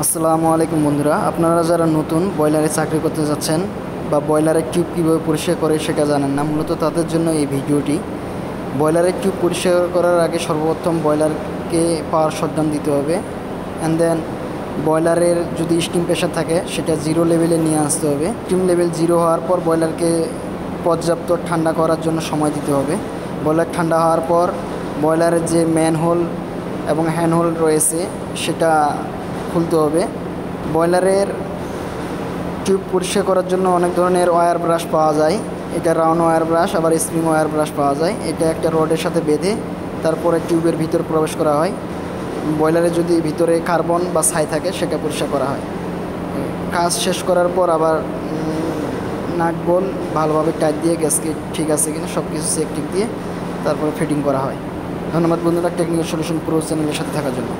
আসসালামু আলাইকুম বন্ধুরা, আপনারা যারা নতুন বয়লারে চাকরি করতে যাচ্ছেন বা বয়লারের টিউব কীভাবে পরিষ্কার করে সেটা জানেন না, মূলত তাদের জন্য এই ভিডিওটি। বয়লারের টিউব পরিষ্কার করার আগে সর্বপ্রথম বয়লারকে পাওয়ার শটডাউন দিতে হবে। অ্যান্ড দেন বয়লারের যদি স্টিম প্রেশার থাকে সেটা জিরো লেভেলে নিয়ে আসতে হবে। স্টিম লেভেল জিরো হওয়ার পর বয়লারকে পর্যাপ্ত ঠান্ডা করার জন্য সময় দিতে হবে। বয়লার ঠান্ডা হওয়ার পর বয়লারের যে ম্যানহোল এবং হ্যান্ডহোল রয়েছে সেটা খুলতে হবে। বয়লারের টিউব পরিষ্কার করার জন্য অনেক ধরনের ওয়্যার ব্রাশ পাওয়া যায়। এটা রাউন্ড ওয়্যার ব্রাশ, আবার স্প্রিং ওয়্যার ব্রাশ পাওয়া যায়। এটা একটা রডের সাথে বেঁধে তারপরে টিউবের ভিতর প্রবেশ করা হয়। বয়লারে যদি ভিতরে কার্বন বা ছাই থাকে সেটা পরিষ্কার করা হয়। কাজ শেষ করার পর আবার নাট বল ভালোভাবে টাইট দিয়ে গ্যাসকে ঠিক আছে কিনা সব কিছু চেক টিক দিয়ে তারপরে ফিটিং করা হয়। ধন্যবাদ বন্ধুরা, টেকনিক্যাল সলিউশন প্রো চ্যানেলের সাথে থাকার জন্য।